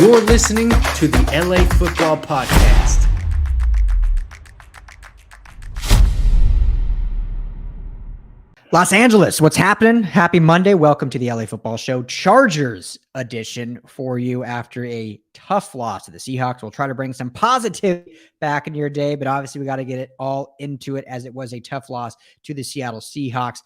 You're listening to the LA Football Podcast. Los Angeles, what's happening? Happy Monday. Welcome to the LA Football Show, Chargers edition for you after a tough loss to the Seahawks. We'll try to bring some positivity back in your day, but obviously we got to get it all into it as it was a tough loss to the Seattle Seahawks.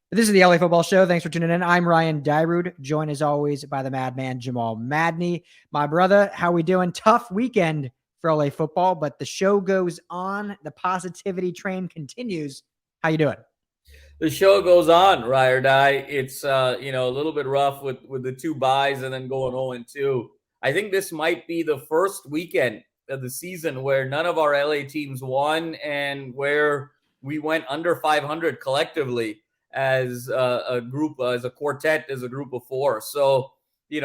But this is the LA Football Show. Thanks for tuning in. I'm Ryan Dyrud, joined as always by the madman Jamal Madney. My brother, how we doing? Tough weekend for LA football, but the show goes on. The positivity train continues. How you doing? The show goes on, ride or die. It's a little bit rough with the two buys and then going 0-2. I think this might be the first weekend of the season where none of our LA teams won and where we went under 500 collectively as a group, as a quartet, as a group of four. So,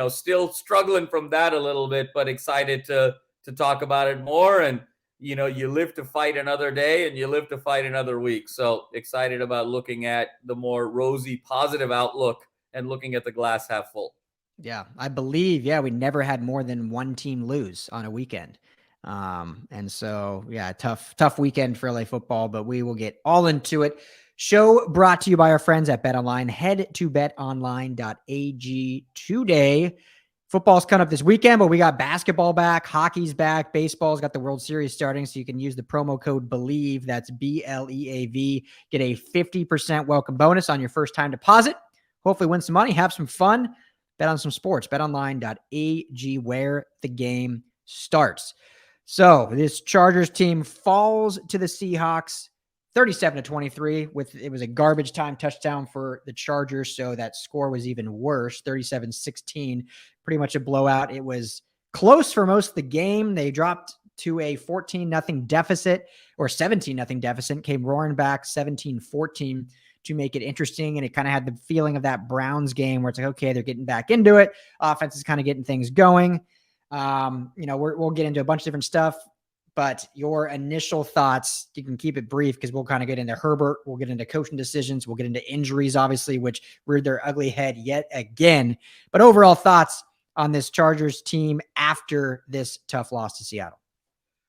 still struggling from that a little bit, but excited to talk about it more. And you live to fight another day and you live to fight another week. So excited about looking at the more rosy, positive outlook and looking at the glass half full. Yeah, I believe, we never had more than one team lose on a weekend. And so, tough weekend for LA football, but we will get all into it. Show brought to you by our friends at BetOnline. Head to betonline.ag today. Football's coming up this weekend, but we got basketball back, hockey's back, baseball's got the World Series starting, so you can use the promo code BELIEVE, that's BLEAV, get a 50% welcome bonus on your first time deposit. Hopefully win some money, have some fun, bet on some sports. BetOnline.ag, where the game starts. So this Chargers team falls to the Seahawks 37-23. It was a garbage time touchdown for the Chargers, so that score was even worse, 37-16, pretty much a blowout. It was close for most of the game. They dropped to a 14-0 deficit or 17-0 deficit, came roaring back 17-14 to make it interesting, and it kind of had the feeling of that Browns game where it's like, okay, they're getting back into it. Offense is kind of getting things going. We'll get into a bunch of different stuff. But your initial thoughts, you can keep it brief because we'll kind of get into Herbert. We'll get into coaching decisions. We'll get into injuries, obviously, which reared their ugly head yet again. But overall thoughts on this Chargers team after this tough loss to Seattle.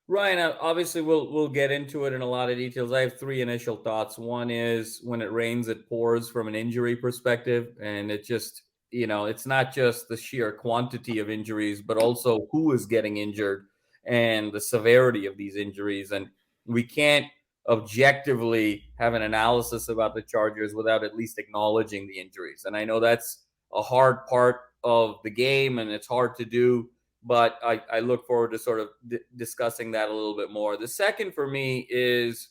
Ryan, obviously we'll get into it in a lot of details. I have three initial thoughts. One is when it rains, it pours from an injury perspective. And it just, it's not just the sheer quantity of injuries, but also who is getting injured and the severity of these injuries. And we can't objectively have an analysis about the Chargers without at least acknowledging the injuries. And I know that's a hard part of the game and it's hard to do, but I look forward to sort of discussing that a little bit more. The second for me is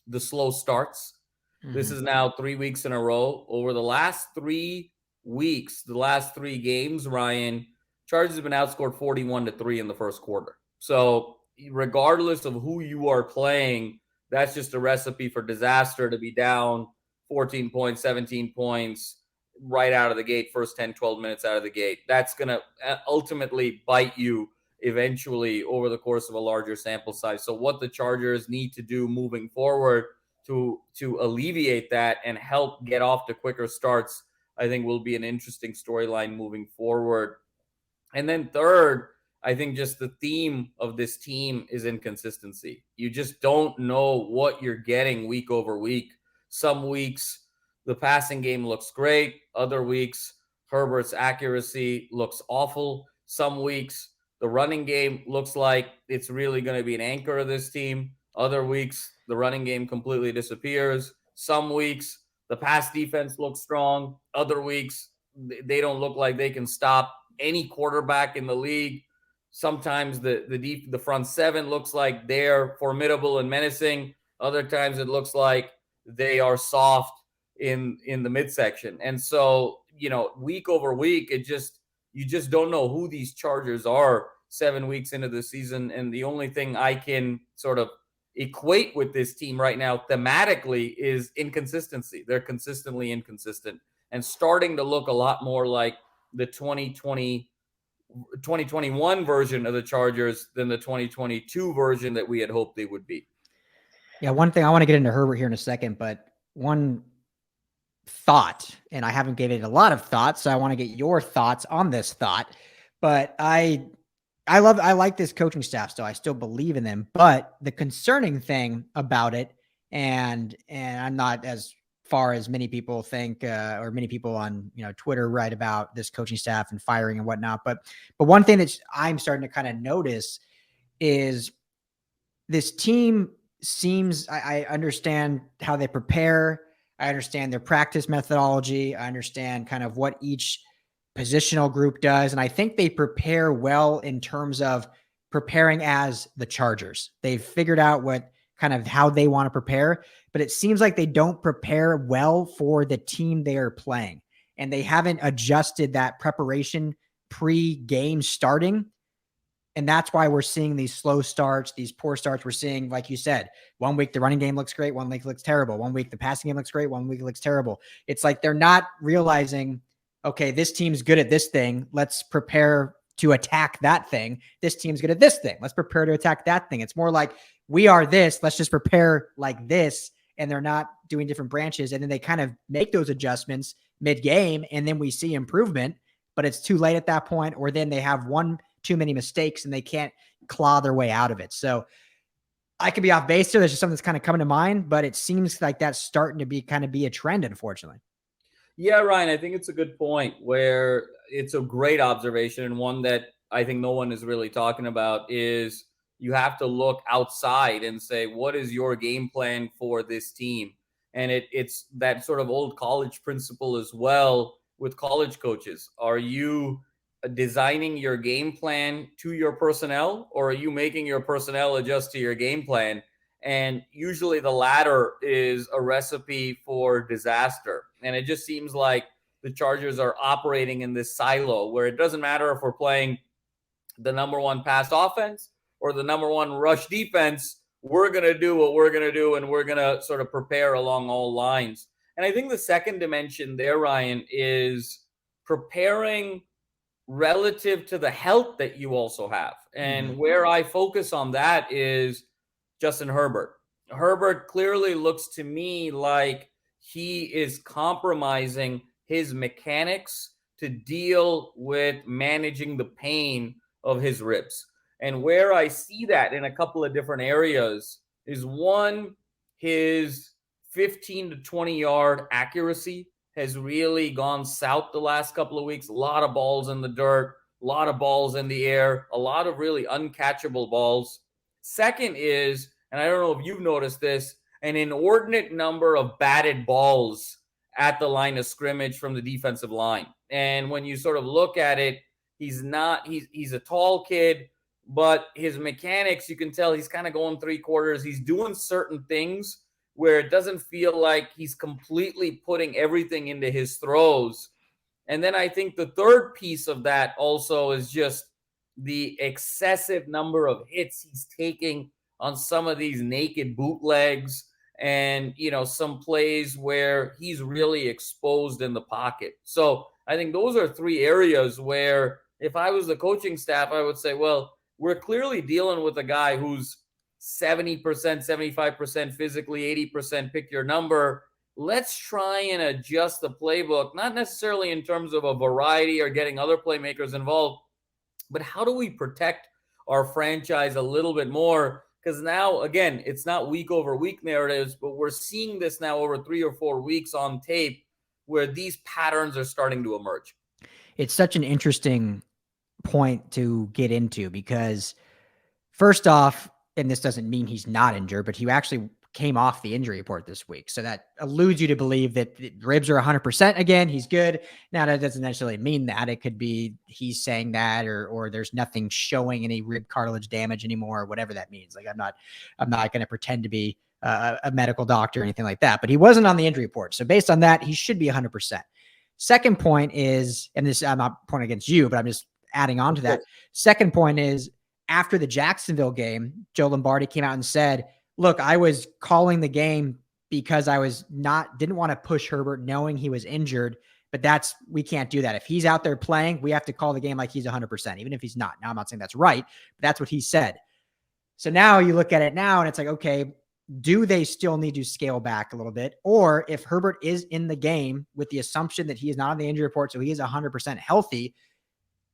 the slow starts. Mm-hmm. This is now 3 weeks in a row. Over the last 3 weeks, the last 3 games, Ryan, Chargers have been outscored 41-3 in the first quarter. So regardless of who you are playing, that's just a recipe for disaster to be down 14 points, 17 points right out of the gate, first 10, 12 minutes out of the gate. That's going to ultimately bite you eventually over the course of a larger sample size. So what the Chargers need to do moving forward to alleviate that and help get off to quicker starts, I think will be an interesting storyline moving forward. And then third, I think just the theme of this team is inconsistency. You just don't know what you're getting week over week. Some weeks, the passing game looks great. Other weeks, Herbert's accuracy looks awful. Some weeks, the running game looks like it's really going to be an anchor of this team. Other weeks, the running game completely disappears. Some weeks, the pass defense looks strong. Other weeks, they don't look like they can stop any quarterback in the league. Sometimes the front seven looks like they're formidable and menacing. Other times it looks like they are soft in the midsection. And so, week over week, you just don't know who these Chargers are 7 weeks into the season. And the only thing I can sort of equate with this team right now thematically is inconsistency. They're consistently inconsistent and starting to look a lot more like the 2021 version of the Chargers than the 2022 version that we had hoped they would be. Yeah, one thing I want to get into Herbert here in a second, but one thought, and I haven't given it a lot of thought, so I want to get your thoughts on this thought. But I I like this coaching staff still. I still believe in them, but the concerning thing about it, and I'm not as far as many people think, or many people on, Twitter write about this coaching staff and firing and whatnot. But one thing that I'm starting to kind of notice is this team seems, I understand how they prepare. I understand their practice methodology. I understand kind of what each positional group does. And I think they prepare well in terms of preparing as the Chargers. They've figured out what kind of how they want to prepare, but it seems like they don't prepare well for the team they are playing. And they haven't adjusted that preparation pre-game starting. And that's why we're seeing these slow starts, these poor starts. We're seeing, like you said, 1 week the running game looks great, 1 week looks terrible. 1 week the passing game looks great, 1 week looks terrible. It's like they're not realizing, okay, this team's good at this thing. Let's prepare to attack that thing. This team's good at this thing. Let's prepare to attack that thing. It's more like, we are this. Let's just prepare like this. And they're not doing different branches. And then they kind of make those adjustments mid-game, and then we see improvement, but it's too late at that point, or then they have one too many mistakes and they can't claw their way out of it. So I could be off base there. There's just something that's kind of coming to mind, but it seems like that's starting to be a trend, unfortunately. Yeah, Ryan, I think it's a good point where it's a great observation, and one that I think no one is really talking about is you have to look outside and say, what is your game plan for this team? And it's that sort of old college principle as well with college coaches. Are you designing your game plan to your personnel, or are you making your personnel adjust to your game plan? And usually the latter is a recipe for disaster. And it just seems like the Chargers are operating in this silo where it doesn't matter if we're playing the number one pass offense or the number one rush defense. We're going to do what we're going to do, and we're going to sort of prepare along all lines. And I think the second dimension there, Ryan, is preparing relative to the health that you also have. And where I focus on that is Justin Herbert. Herbert clearly looks to me like he is compromising his mechanics to deal with managing the pain of his ribs. And where I see that in a couple of different areas is, one, his 15 to 20 yard accuracy has really gone south the last couple of weeks. A lot of balls in the dirt, a lot of balls in the air, a lot of really uncatchable balls. Second is, and I don't know if you've noticed this, an inordinate number of batted balls at the line of scrimmage from the defensive line. And when you sort of look at it, he's a tall kid, but his mechanics, you can tell he's kind of going three quarters. He's doing certain things where it doesn't feel like he's completely putting everything into his throws. And then I think the third piece of that also is just the excessive number of hits he's taking on some of these naked bootlegs and, some plays where he's really exposed in the pocket. So I think those are three areas where if I was the coaching staff, I would say, well, we're clearly dealing with a guy who's 70%, 75% physically, 80% pick your number. Let's try and adjust the playbook, not necessarily in terms of a variety or getting other playmakers involved, but how do we protect our franchise a little bit more? Because now, again, it's not week over week narratives, but we're seeing this now over 3 or 4 weeks on tape where these patterns are starting to emerge. It's such an interesting point to get into because, first off, and this doesn't mean he's not injured, but he actually came off the injury report this week. So that alludes you to believe that the ribs are 100% again. He's good. Now, that doesn't necessarily mean that. It could be he's saying that, or there's nothing showing any rib cartilage damage anymore, or whatever that means. Like, I'm not going to pretend to be a medical doctor or anything like that, but he wasn't on the injury report. So based on that, he should be 100%. Second point is, and this, I'm not pointing against you, but I'm just adding on to that. Second point is, after the Jacksonville game, Joe Lombardi came out and said, look, I was calling the game because I didn't want to push Herbert knowing he was injured, but we can't do that. If he's out there playing, we have to call the game like he's 100%, even if he's not. Now, I'm not saying that's right, but that's what he said. So now you look at it now and it's like, okay, do they still need to scale back a little bit? Or if Herbert is in the game with the assumption that he is not on the injury report, so he is 100% healthy,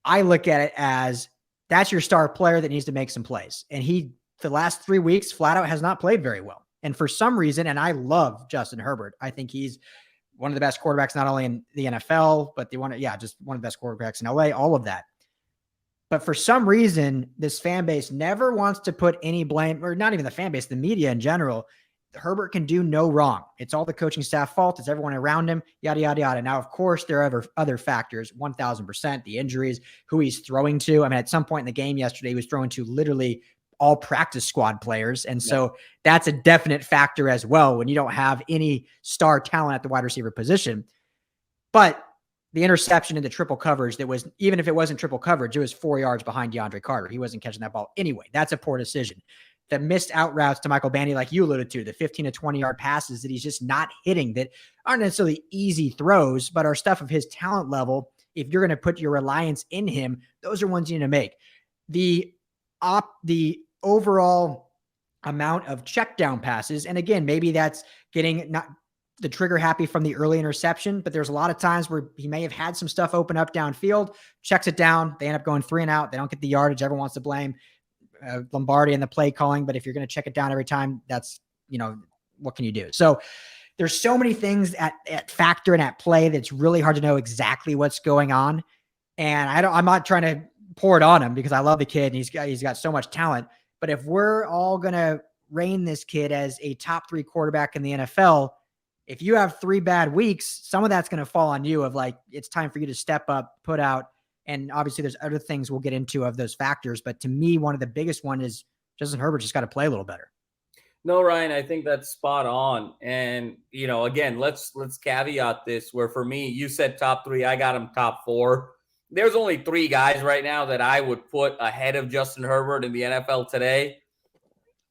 I look at it as, that's your star player that needs to make some plays. And he, the last 3 weeks, flat out has not played very well. And for some reason, and I love Justin Herbert, I think he's one of the best quarterbacks, not only in the NFL, but just one of the best quarterbacks in LA, all of that. But for some reason, this fan base never wants to put any blame, or not even the fan base, the media in general. Herbert can do no wrong. It's all the coaching staff fault. It's everyone around him, yada, yada, yada. Now, of course, there are other factors, 1,000%, the injuries, who he's throwing to. I mean, at some point in the game yesterday, he was throwing to literally all practice squad players. And so that's a definite factor as well when you don't have any star talent at the wide receiver position. But the interception into triple coverage that was, even if it wasn't triple coverage, it was 4 yards behind DeAndre Carter. He wasn't catching that ball anyway. That's a poor decision. The missed out routes to Michael Bandy, like you alluded to, the 15 to 20 yard passes that he's just not hitting that aren't necessarily easy throws, but are stuff of his talent level. If you're going to put your reliance in him, those are ones you need to make. The overall amount of check down passes. And again, maybe that's getting not the trigger happy from the early interception, but there's a lot of times where he may have had some stuff open up downfield, checks it down. They end up going 3 and out. They don't get the yardage. Everyone wants to blame Lombardi and the play calling, but if you're going to check it down every time, that's, what can you do? So there's so many things at factor and at play that's really hard to know exactly what's going on. And I'm not trying to pour it on him because I love the kid and he's got so much talent. But if we're all going to reign this kid as a top 3 quarterback in the NFL, if you have 3 bad weeks, some of that's going to fall on you of like, it's time for you to step up, put out. And obviously there's other things we'll get into of those factors. But to me, one of the biggest one is Justin Herbert just got to play a little better. No, Ryan, I think that's spot on. And, again, let's caveat this where for me, you said top 3, I got him top 4. There's only 3 guys right now that I would put ahead of Justin Herbert in the NFL today.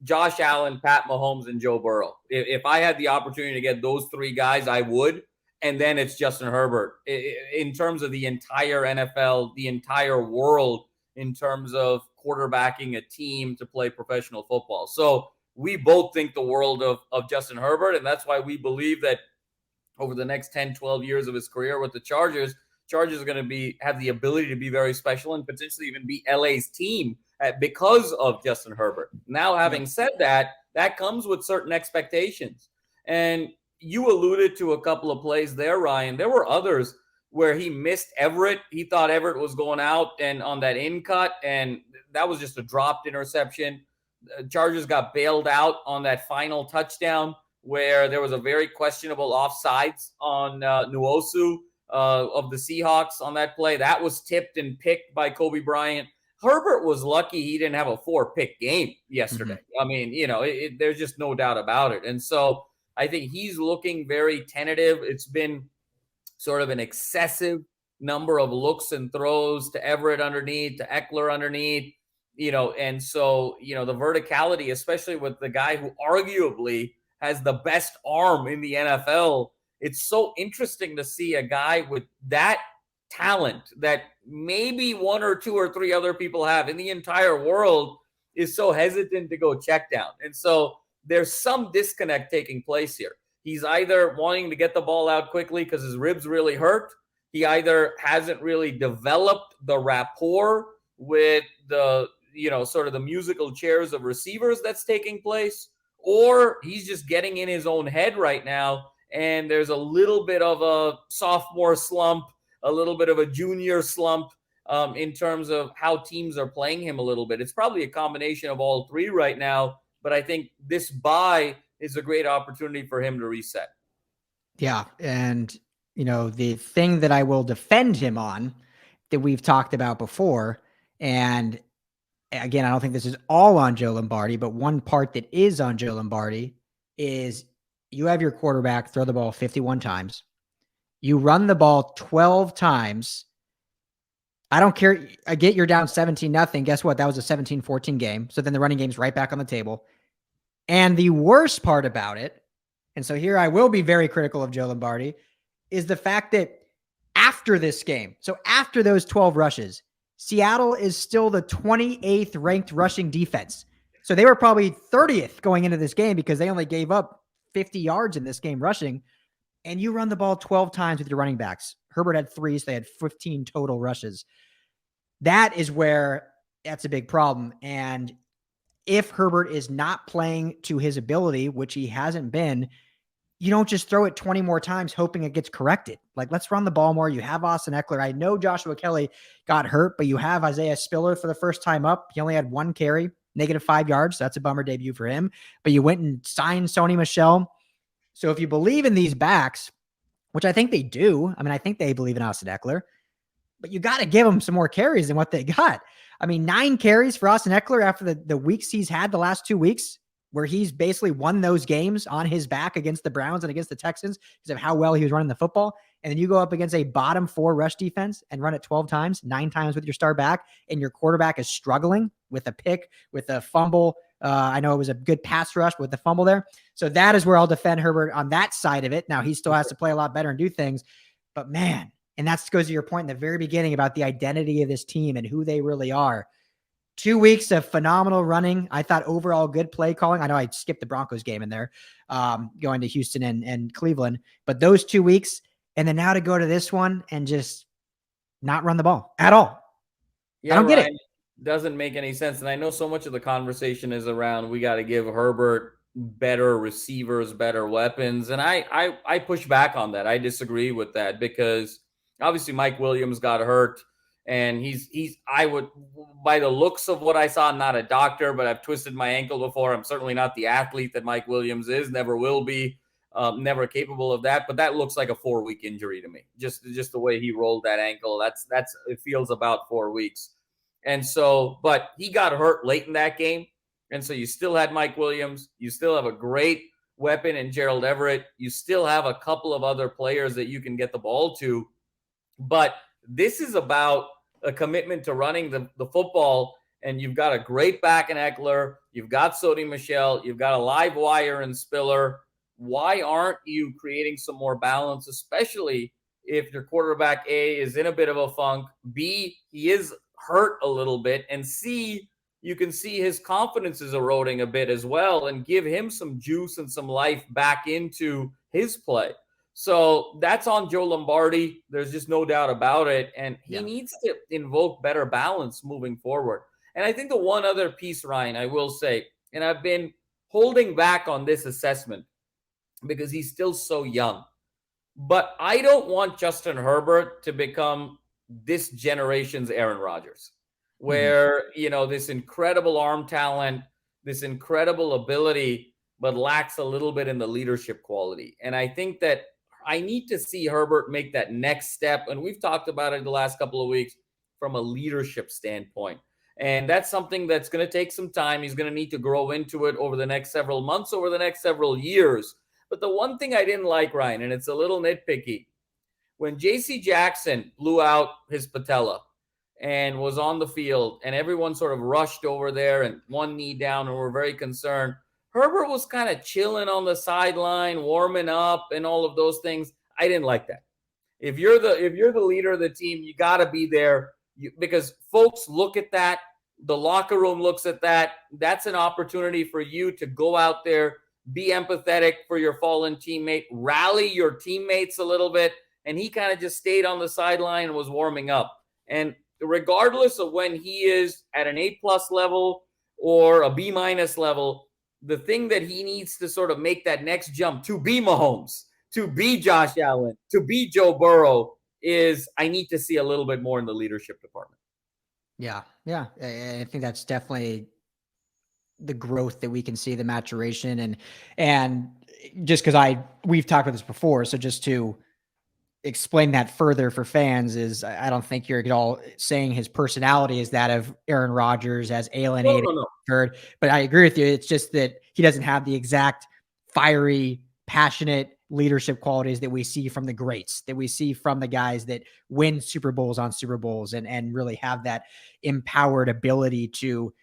Josh Allen, Pat Mahomes, and Joe Burrow. If I had the opportunity to get those 3 guys, I would. And then it's Justin Herbert. In terms of the entire NFL, the entire world, in terms of quarterbacking a team to play professional football. So we both think the world of Justin Herbert, and that's why we believe that over the next 10, 12 years of his career with the Chargers are going to have the ability to be very special and potentially even be LA's team because of Justin Herbert. Now, having said that, that comes with certain expectations. And you alluded to a couple of plays there, Ryan. There were others where he missed Everett. He thought Everett was going out and on that in cut, and that was just a dropped interception. Chargers got bailed out on that final touchdown where there was a very questionable offsides on Nwosu of the Seahawks on that play. That was tipped and picked by Kobe Bryant. Herbert was lucky he didn't have a 4-pick game yesterday. Mm-hmm. I mean, there's just no doubt about it. And so I think he's looking very tentative. It's been sort of an excessive number of looks and throws to Everett underneath, to Eckler underneath, and so, the verticality, especially with the guy who arguably has the best arm in the NFL, it's so interesting to see a guy with that talent that maybe 1 or 2 or 3 other people have in the entire world is so hesitant to go check down. And so there's some disconnect taking place here. He's either wanting to get the ball out quickly because his ribs really hurt. He either hasn't really developed the rapport with the, sort of the musical chairs of receivers that's taking place, or he's just getting in his own head right now. And there's a little bit of a sophomore slump, a little bit of a junior slump in terms of how teams are playing him a little bit. It's probably a combination of all 3 right now. But I think this bye is a great opportunity for him to reset. Yeah. And, the thing that I will defend him on that we've talked about before, and again, I don't think this is all on Joe Lombardi, but one part that is on Joe Lombardi is you have your quarterback throw the ball 51 times. You run the ball 12 times. I don't care. I get you're down 17-0. Guess what? That was a 17-14 game. So then the running game's right back on the table. And the worst part about it, and so here I will be very critical of Joe Lombardi, is the fact that after this game, so after those 12 rushes, Seattle is still the 28th ranked rushing defense. So they were probably 30th going into this game because they only gave up 50 yards in this game rushing. And you run the ball 12 times with your running backs. Herbert had 3, so they had 15 total rushes. That is where that's a big problem. And if Herbert is not playing to his ability, which he hasn't been, you don't just throw it 20 more times hoping it gets corrected. Like, let's run the ball more. You have Austin Eckler. I know Joshua Kelly got hurt, but you have Isaiah Spiller for the first time up. He only had 1 carry, -5 yards. So that's a bummer debut for him. But you went and signed Sony Michel. So if you believe in these backs, which I think they do, I mean, I think they believe in Austin Eckler, but you got to give them some more carries than what they got. I mean, 9 carries for Austin Eckler after the weeks he's had the last 2 weeks, where he's basically won those games on his back against the Browns and against the Texans because of how well he was running the football. And then you go up against a bottom 4 rush defense and run it 12 times, 9 times with your star back, and your quarterback is struggling with a pick, with a fumble. I know it was a good pass rush with the fumble there. So that is where I'll defend Herbert on that side of it. Now, he still has to play a lot better and do things, but man, and that goes to your point in the very beginning about the identity of this team and who they really are. 2 weeks of phenomenal running. I thought overall good play calling. I know I skipped the Broncos game in there, going to Houston and Cleveland, but those 2 weeks, and then now to go to this one and just not run the ball at all. Yeah, I don't get it. Doesn't make any sense. And I know so much of the conversation is around, we got to give Herbert better receivers, better weapons. And I push back on that. I disagree with that because obviously Mike Williams got hurt. And I would, by the looks of what I saw, I'm not a doctor, but I've twisted my ankle before. I'm certainly not the athlete that Mike Williams is, never will be, never capable of that. But that looks like a 4-week injury to me. Just the way he rolled that ankle, it feels about 4 weeks. And so, but he got hurt late in that game. And so you still had Mike Williams. You still have a great weapon in Gerald Everett. You still have a couple of other players that you can get the ball to. But this is about a commitment to running the football, and you've got a great back in Eckler. You've got Sony Michel. You've got a live wire in Spiller. Why aren't you creating some more balance, especially if your quarterback, A, is in a bit of a funk, B, he is hurt a little bit, and C, you can see his confidence is eroding a bit as well, and give him some juice and some life back into his play. So that's on Joe Lombardi. There's just no doubt about it. And he needs to invoke better balance moving forward. And I think the one other piece, Ryan, I will say, and I've been holding back on this assessment because he's still so young, but I don't want Justin Herbert to become this generation's Aaron Rodgers, where, this incredible arm talent, this incredible ability, but lacks a little bit in the leadership quality. And I think that I need to see Herbert make that next step. And we've talked about it the last couple of weeks from a leadership standpoint. And that's something that's going to take some time. He's going to need to grow into it over the next several months, over the next several years. But the one thing I didn't like, Ryan, and it's a little nitpicky, when J.C. Jackson blew out his patella and was on the field and everyone sort of rushed over there and one knee down and were very concerned, Herbert was kind of chilling on the sideline, warming up and all of those things. I didn't like that. If you're the leader of the team, you got to be there because folks look at that. The locker room looks at that. That's an opportunity for you to go out there, be empathetic for your fallen teammate, rally your teammates a little bit. And he kind of just stayed on the sideline and was warming up. And regardless of when he is at an A+ level or a B- level, the thing that he needs to sort of make that next jump to be Mahomes, to be Josh Allen, to be Joe Burrow is I need to see a little bit more in the leadership department. Yeah. I think that's definitely the growth that we can see, the maturation, and just because we've talked about this before, so just to explain that further for fans is I don't think you're at all saying his personality is that of Aaron Rodgers, as alienated, no. But I agree with you. It's just that he doesn't have the exact fiery, passionate leadership qualities that we see from the greats, that we see from the guys that win Super Bowls on Super Bowls and really have that empowered ability to,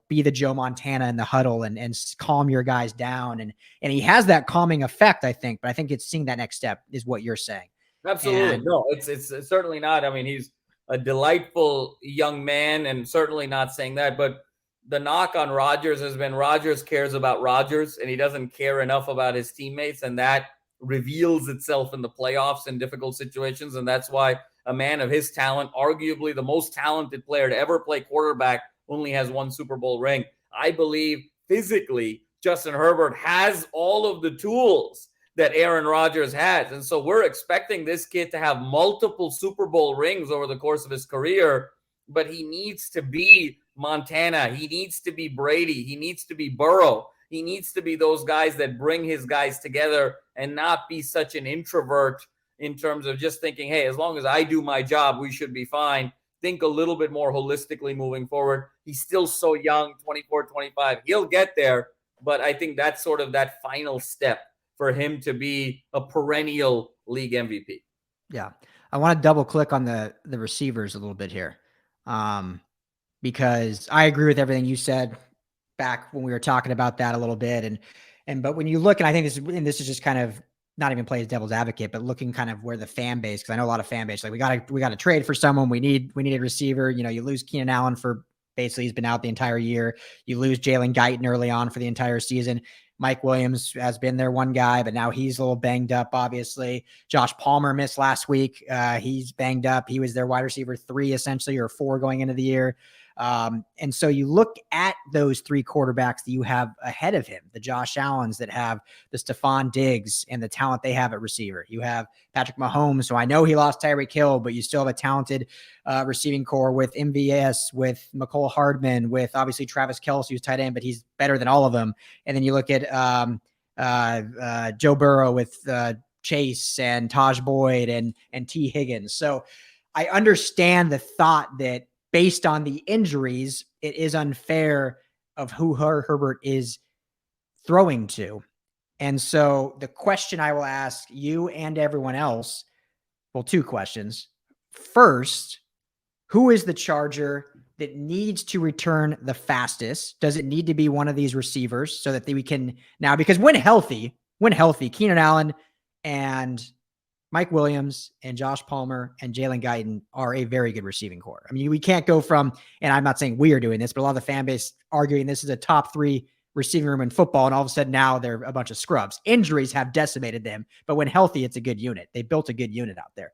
be the Joe Montana in the huddle and calm your guys down. And he has that calming effect, I think, but I think it's seeing that next step is what you're saying. Absolutely. No, it's certainly not. I mean, he's a delightful young man and certainly not saying that, but the knock on Rodgers has been Rodgers cares about Rodgers and he doesn't care enough about his teammates. And that reveals itself in the playoffs in difficult situations. And that's why a man of his talent, arguably the most talented player to ever play quarterback, only has one Super Bowl ring. I believe physically Justin Herbert has all of the tools that Aaron Rodgers has. And so we're expecting this kid to have multiple Super Bowl rings over the course of his career, but he needs to be Montana. He needs to be Brady. He needs to be Burrow. He needs to be those guys that bring his guys together and not be such an introvert in terms of just thinking, hey, as long as I do my job, we should be fine. Think a little bit more holistically moving forward. He's still so young, 24, 25. He'll get there, but I think that's sort of that final step for him to be a perennial league MVP. Yeah. I want to double click on the receivers a little bit here. Because I agree with everything you said back when we were talking about that a little bit. But when you look, and I think this is just kind of not even play as devil's advocate, but looking kind of where the fan base, because I know a lot of fan base, like we got to trade for someone. We need a receiver. You lose Keenan Allen for basically he's been out the entire year. You lose Jalen Guyton early on for the entire season. Mike Williams has been their one guy, but now he's a little banged up, obviously. Josh Palmer missed last week. He's banged up. He was their wide receiver 3 essentially, or 4 going into the year. And so you look at those 3 quarterbacks that you have ahead of him, the Josh Allens that have the Stephon Diggs and the talent they have at receiver. You have Patrick Mahomes, so I know he lost Tyreek Hill, but you still have a talented receiving core with MVS, with McCole Hardman, with obviously Travis Kelce, who's tight end, but he's better than all of them. And then you look at Joe Burrow with Chase and Taj Boyd and T. Higgins. So I understand the thought that based on the injuries, it is unfair of who Herbert is throwing to. And so the question I will ask you and everyone else, well, 2 questions. First, who is the Charger that needs to return the fastest? Does it need to be one of these receivers so that we can now, because when healthy, Keenan Allen and Mike Williams and Josh Palmer and Jalen Guyton are a very good receiving core. I mean, we can't go from, and I'm not saying we are doing this, but a lot of the fan base arguing this is a top 3 receiving room in football, and all of a sudden now they're a bunch of scrubs. Injuries have decimated them, but when healthy, it's a good unit. They built a good unit out there.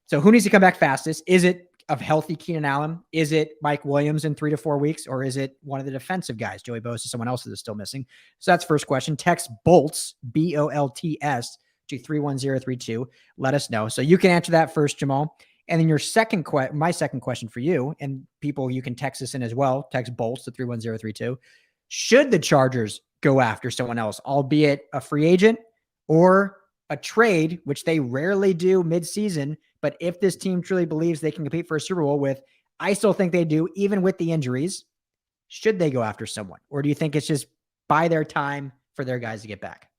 So who needs to come back fastest? Is it of healthy Keenan Allen? Is it Mike Williams in 3 to 4 weeks? Or is it one of the defensive guys, Joey Bosa, someone else that is still missing? So that's first question. Text BOLTS, BOLTS, to 31032. Let us know. So you can answer that first, Jamal. And then my second question for you, and people, you can text us in as well. Text BOLTS to 31032. Should the Chargers go after someone else, albeit a free agent or a trade, which they rarely do midseason? But if this team truly believes they can compete for a Super Bowl with, I still think they do, even with the injuries, should they go after someone? Or do you think it's just buy their time for their guys to get back?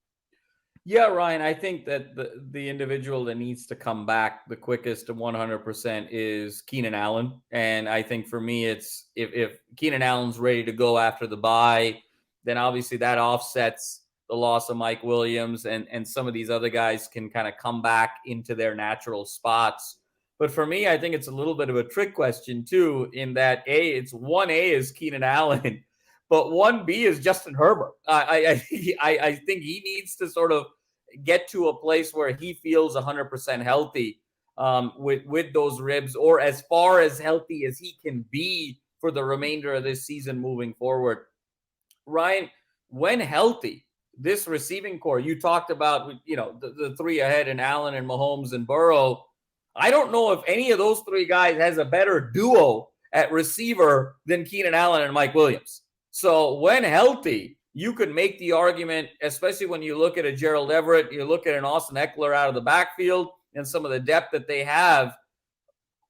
Yeah, Ryan, I think that the individual that needs to come back the quickest to 100% is Keenan Allen. And I think for me, it's if Keenan Allen's ready to go after the bye, then obviously that offsets the loss of Mike Williams, and some of these other guys can kind of come back into their natural spots. But for me, I think it's a little bit of a trick question too, in that 1A is Keenan Allen, but 1B is Justin Herbert. I think he needs to sort of get to a place where he feels 100% healthy with those ribs, or as far as healthy as he can be for the remainder of this season moving forward. Ryan, when healthy, this receiving core, you talked about, the 3 ahead in Allen and Mahomes and Burrow. I don't know if any of those 3 guys has a better duo at receiver than Keenan Allen and Mike Williams. So when healthy, you could make the argument, especially when you look at a Gerald Everett, you look at an Austin Eckler out of the backfield and some of the depth that they have,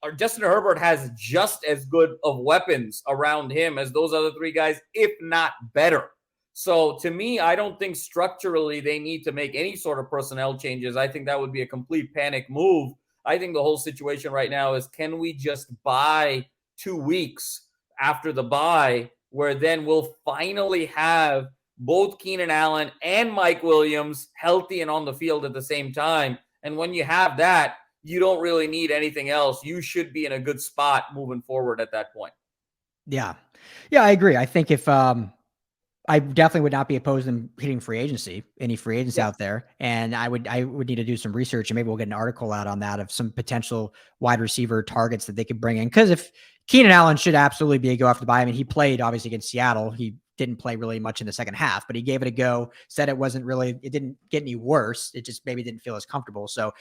or Justin Herbert has just as good of weapons around him as those other 3 guys, if not better. So to me, I don't think structurally they need to make any sort of personnel changes. I think that would be a complete panic move. I think the whole situation right now is, can we just buy 2 weeks after the bye, where then we'll finally have both Keenan Allen and Mike Williams healthy and on the field at the same time. And when you have that, you don't really need anything else. You should be in a good spot moving forward at that point. Yeah. Yeah, I agree. I think if I definitely would not be opposed to them hitting free agency, any free agents out there. And I would need to do some research, and maybe we'll get an article out on that of some potential wide receiver targets that they could bring in. Because if Keenan Allen should absolutely be a go after the buy. I mean, he played obviously against Seattle. He didn't play really much in the second half, but he gave it a go, said it didn't get any worse. It just maybe didn't feel as comfortable. So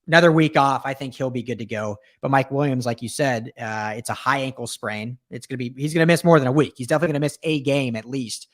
another week off, I think he'll be good to go. But Mike Williams, like you said, it's a high ankle sprain. He's going to miss more than a week. He's definitely going to miss a game at least,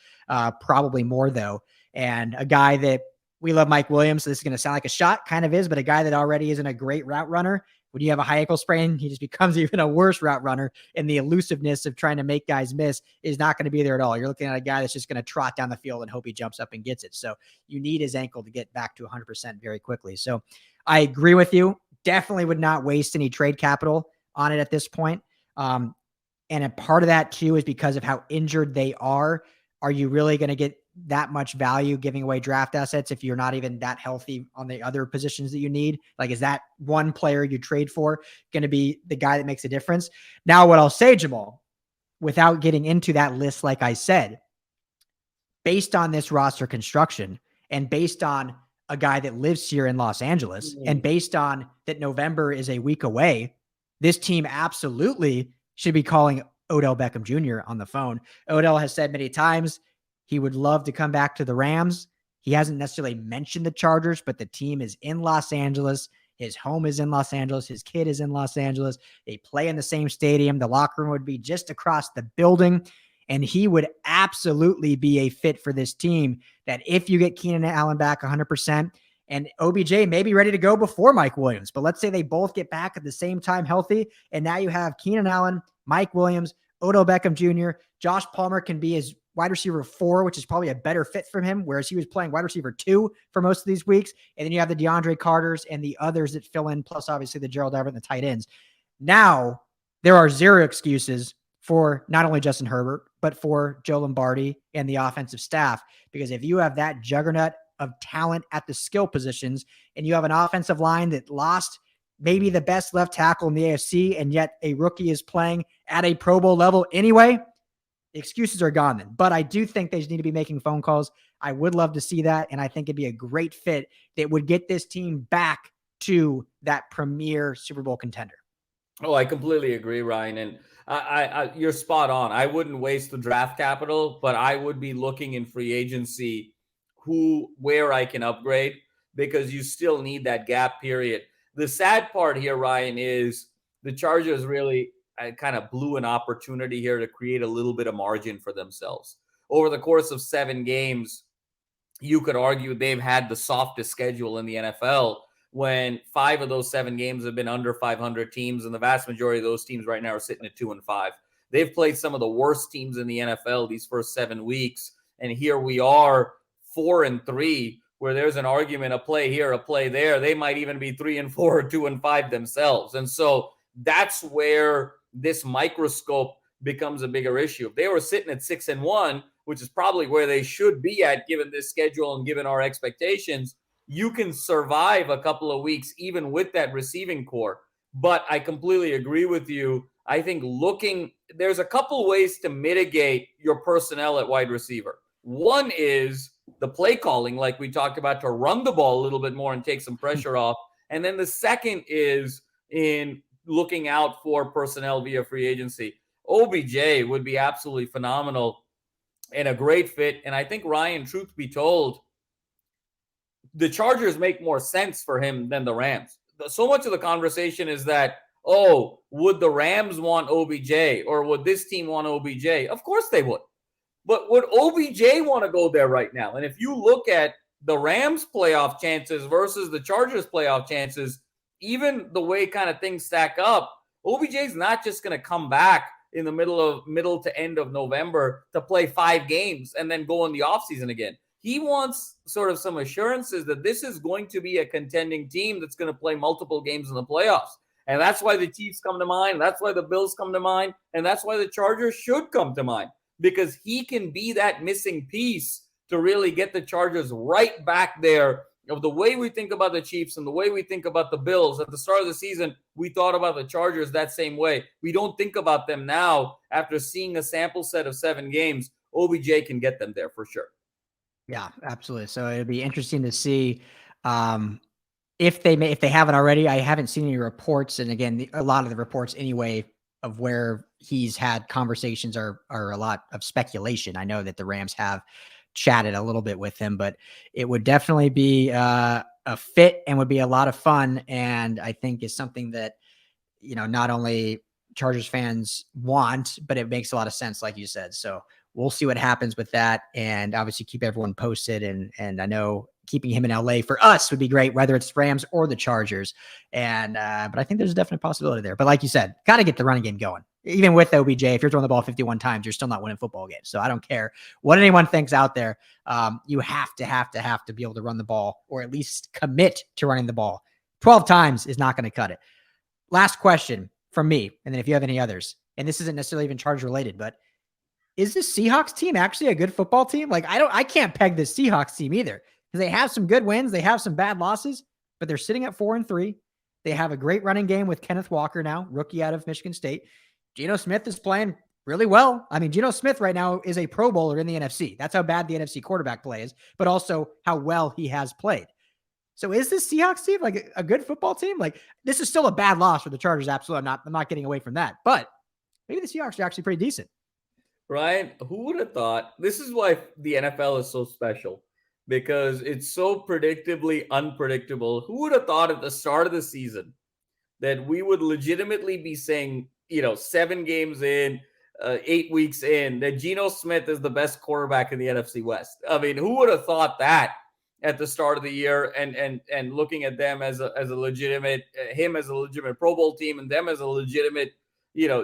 probably more though. And a guy that we love, Mike Williams. So this is going to sound like a shot, kind of is, but a guy that already isn't a great route runner. When you have a high ankle sprain, he just becomes even a worse route runner, and the elusiveness of trying to make guys miss is not going to be there at all. You're looking at a guy that's just going to trot down the field and hope he jumps up and gets it. So you need his ankle to get back to 100% very quickly. So I agree with you. Definitely would not waste any trade capital on it at this point. And a part of that too is because of how injured they are. Are you really going to get that much value giving away draft assets if you're not even that healthy on the other positions that you need? Like, is that one player you trade for going to be the guy that makes a difference? Now, what I'll say, Jamal, without getting into that list, like I said, based on this roster construction and based on a guy that lives here in Los Angeles and based on that November is a week away, this team absolutely should be calling Odell Beckham Jr. on the phone. Odell has said many times he would love to come back to the Rams. He hasn't necessarily mentioned the Chargers, but the team is in Los Angeles. His home is in Los Angeles. His kid is in Los Angeles. They play in the same stadium. The locker room would be just across the building. And he would absolutely be a fit for this team that if you get Keenan Allen back 100% and OBJ may be ready to go before Mike Williams, but let's say they both get back at the same time healthy. And now you have Keenan Allen, Mike Williams, Odell Beckham Jr., Josh Palmer can be his wide receiver 4, which is probably a better fit from him, whereas he was playing wide receiver 2 for most of these weeks. And then you have the DeAndre Carters and the others that fill in, plus obviously the Gerald Everett and the tight ends. Now there are zero excuses for not only Justin Herbert, but for Joe Lombardi and the offensive staff. Because if you have that juggernaut of talent at the skill positions and you have an offensive line that lost maybe the best left tackle in the AFC, and yet a rookie is playing at a Pro Bowl level anyway, the excuses are gone then. But I do think they just need to be making phone calls. I would love to see that. And I think it'd be a great fit that would get this team back to that premier Super Bowl contender. Oh, I completely agree, Ryan. And you're spot on. I wouldn't waste the draft capital, but I would be looking in free agency where I can upgrade, because you still need that gap period. The sad part here, Ryan, is the Chargers really kind of blew an opportunity here to create a little bit of margin for themselves. Over the course of 7 games, you could argue they've had the softest schedule in the NFL, when 5 of those 7 games have been under 500 teams, and the vast majority of those teams right now are sitting at 2-5. They've played some of the worst teams in the NFL these first 7 weeks, and here we are 4-3, where there's an argument, a play here, a play there. They might even be 3-4 or 2-5 themselves. And so that's where this microscope becomes a bigger issue. If they were sitting at 6-1, which is probably where they should be at given this schedule and given our expectations, you can survive a couple of weeks even with that receiving core. But I completely agree with you. I think there's a couple ways to mitigate your personnel at wide receiver. One is the play calling, like we talked about, to run the ball a little bit more and take some pressure off. And then the second is in looking out for personnel via free agency. OBJ would be absolutely phenomenal and a great fit. And I think, Ryan, truth be told, the Chargers make more sense for him than the Rams. So much of the conversation is that, would the Rams want OBJ, or would this team want OBJ? Of course they would. But would OBJ want to go there right now? And if you look at the Rams' playoff chances versus the Chargers' playoff chances, even the way kind of things stack up, OBJ is not just going to come back in the middle to end of November to play 5 games and then go in the offseason again. He wants sort of some assurances that this is going to be a contending team that's going to play multiple games in the playoffs. And that's why the Chiefs come to mind. That's why the Bills come to mind. And that's why the Chargers should come to mind, because he can be that missing piece to really get the Chargers right back there. Of the way we think about the Chiefs and the way we think about the Bills at the start of the season, we thought about the Chargers that same way. We don't think about them now after seeing a sample set of 7 games. OBJ can get them there for sure. Yeah, absolutely. So it'll be interesting to see if they haven't already. I haven't seen any reports, and again, a lot of the reports anyway of where he's had conversations are a lot of speculation. I know that the Rams have chatted a little bit with him, but it would definitely be a fit and would be a lot of fun, and I think is something that not only Chargers fans want, but it makes a lot of sense, like you said. So we'll see what happens with that, and obviously keep everyone posted. And I know keeping him in LA for us would be great, whether it's Rams or the Chargers. And but I think there's a definite possibility there. But like you said, got to get the running game going. Even with OBJ, if you're throwing the ball 51 times, you're still not winning football games. So I don't care what anyone thinks out there. You have to be able to run the ball, or at least commit to running the ball. 12 times is not going to cut it. Last question from me, and then if you have any others, and this isn't necessarily even Chargers related, but is this Seahawks team actually a good football team? Like, I can't peg this Seahawks team either, because they have some good wins, they have some bad losses, but they're sitting at 4-3. They have a great running game with Kenneth Walker now, rookie out of Michigan State. Geno Smith is playing really well. I mean, Geno Smith right now is a Pro Bowler in the NFC. That's how bad the NFC quarterback play is, but also how well he has played. So is this Seahawks team like a good football team? Like, this is still a bad loss for the Chargers. Absolutely. I'm not getting away from that, but maybe the Seahawks are actually pretty decent. Ryan, who would have thought? This is why the NFL is so special, because it's so predictably unpredictable. Who would have thought at the start of the season that we would legitimately be saying, 7 games in, 8 weeks in, that Geno Smith is the best quarterback in the NFC West? I mean, who would have thought that at the start of the year, and looking at them as a legitimate, him as a legitimate Pro Bowl team, and them as a legitimate,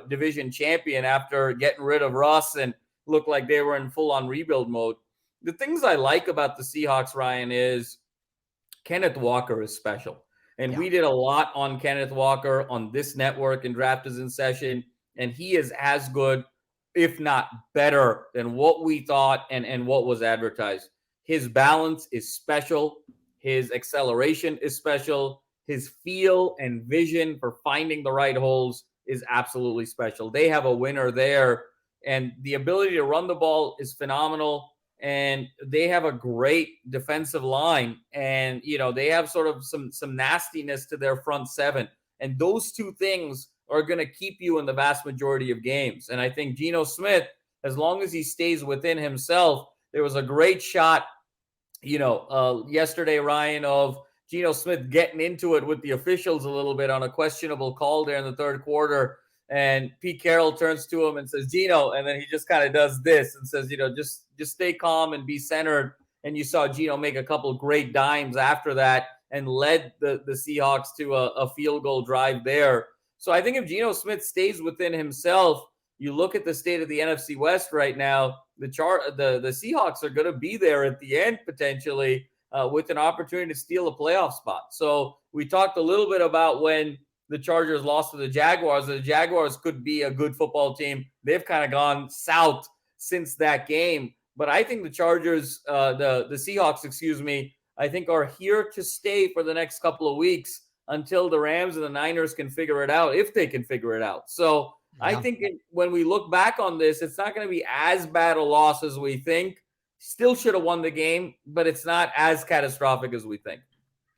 division champion after getting rid of Russ and looked like they were in full on rebuild mode. The things I like about the Seahawks, Ryan, is Kenneth Walker is special. And we did a lot on Kenneth Walker on this network, and Draft is in session, and he is as good, if not better, than what we thought and what was advertised. His balance is special. His acceleration is special. His feel and vision for finding the right holes is absolutely special. They have a winner there, and the ability to run the ball is phenomenal. And they have a great defensive line, and they have sort of some nastiness to their front seven, and those two things are going to keep you in the vast majority of games. And I think Geno Smith, as long as he stays within himself, there was a great shot, yesterday, Ryan, of Geno Smith getting into it with the officials a little bit on a questionable call there in the third quarter. And Pete Carroll turns to him and says, Geno, and then he just kind of does this and says, just stay calm and be centered. And you saw Geno make a couple great dimes after that and led the Seahawks to a field goal drive there. So I think if Geno Smith stays within himself, you look at the state of the NFC West right now, the Seahawks are going to be there at the end potentially with an opportunity to steal a playoff spot. So we talked a little bit about when the Chargers lost to the Jaguars. The Jaguars could be a good football team. They've kind of gone south since that game. But I think the Chargers, the Seahawks, I think are here to stay for the next couple of weeks until the Rams and the Niners can figure it out, if they can figure it out. So I think when we look back on this, it's not going to be as bad a loss as we think. Still should have won the game, but it's not as catastrophic as we think.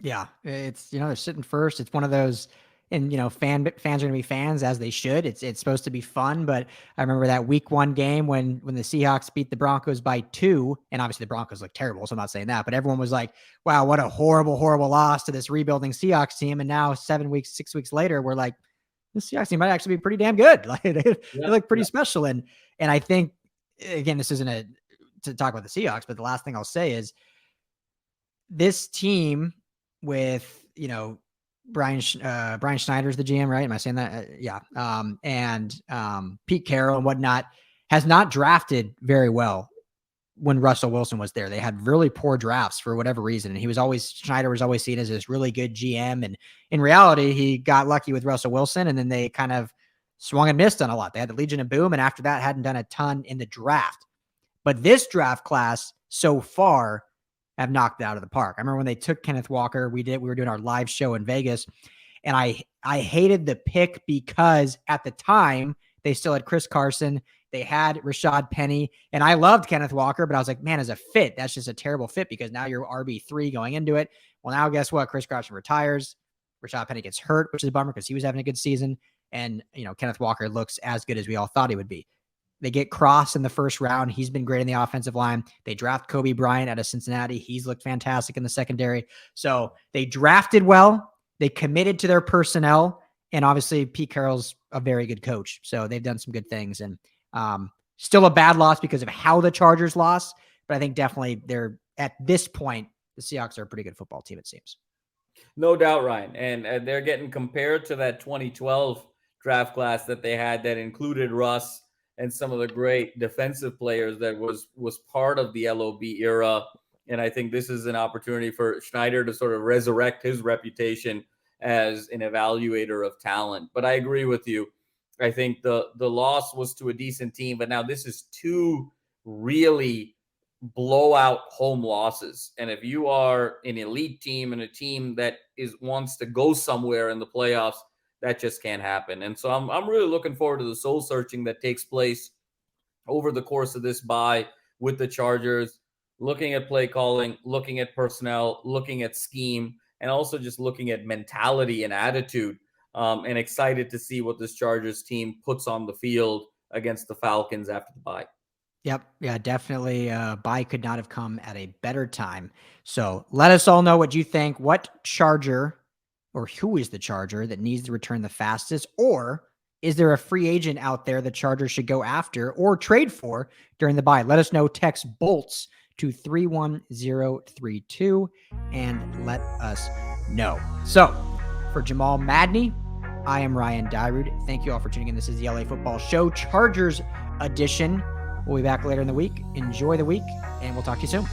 Yeah, it's they're sitting first. It's one of those, and fans are going to be fans, as they should. It's supposed to be fun, but I remember that week 1 game when the Seahawks beat the Broncos by 2, and obviously the Broncos look terrible, so I'm not saying that, but everyone was like, wow, what a horrible loss to this rebuilding Seahawks team. And now 6 weeks later, we're like, the Seahawks team might actually be pretty damn good. Like they look pretty special. And I think, again, this isn't to talk about the Seahawks, but the last thing I'll say is this team with, Brian Schneider's the GM, right? Am I saying that? Yeah. And Pete Carroll and whatnot has not drafted very well when Russell Wilson was there. They had really poor drafts for whatever reason. And Schneider was always seen as this really good GM. And in reality, he got lucky with Russell Wilson, and then they kind of swung and missed on a lot. They had the Legion of Boom, and after that hadn't done a ton in the draft. But this draft class so far have knocked it out of the park. I remember when they took Kenneth Walker, we were doing our live show in Vegas, and I hated the pick because at the time they still had Chris Carson They had Rashad Penny, and I loved Kenneth Walker, but I was like, man, as a fit, that's just a terrible fit because now you're RB3 going into it. Well, now guess what? Chris Carson retires. Rashad Penny gets hurt, which is a bummer because he was having a good season. And, Kenneth Walker looks as good as we all thought he would be. They get Cross in the first round. He's been great in the offensive line. They draft Kobe Bryant out of Cincinnati. He's looked fantastic in the secondary. So they drafted well. They committed to their personnel. And obviously, Pete Carroll's a very good coach. So they've done some good things. And still a bad loss because of how the Chargers lost. But I think definitely they're, at this point, the Seahawks are a pretty good football team, it seems. No doubt, Ryan. And they're getting compared to that 2012 draft class that they had that included Russ and some of the great defensive players that was part of the LOB era. And I think this is an opportunity for Schneider to sort of resurrect his reputation as an evaluator of talent. But I agree with you. I think the loss was to a decent team, but now this is two really blowout home losses. And if you are an elite team and a team that wants to go somewhere in the playoffs, that just can't happen. And so I'm really looking forward to the soul searching that takes place over the course of this bye with the Chargers, looking at play calling, looking at personnel, looking at scheme, and also just looking at mentality and attitude. And excited to see what this Chargers team puts on the field against the Falcons after the bye. Yep. Yeah, definitely. Bye could not have come at a better time. So let us all know what you think. What Charger or who is the Charger that needs to return the fastest? Or is there a free agent out there the Chargers should go after or trade for during the bye? Let us know. Text BOLTS to 31032 and let us know. So for Jamal Madney, I am Ryan Dyrud. Thank you all for tuning in. This is the LA Football Show Chargers edition. We'll be back later in the week. Enjoy the week, and we'll talk to you soon.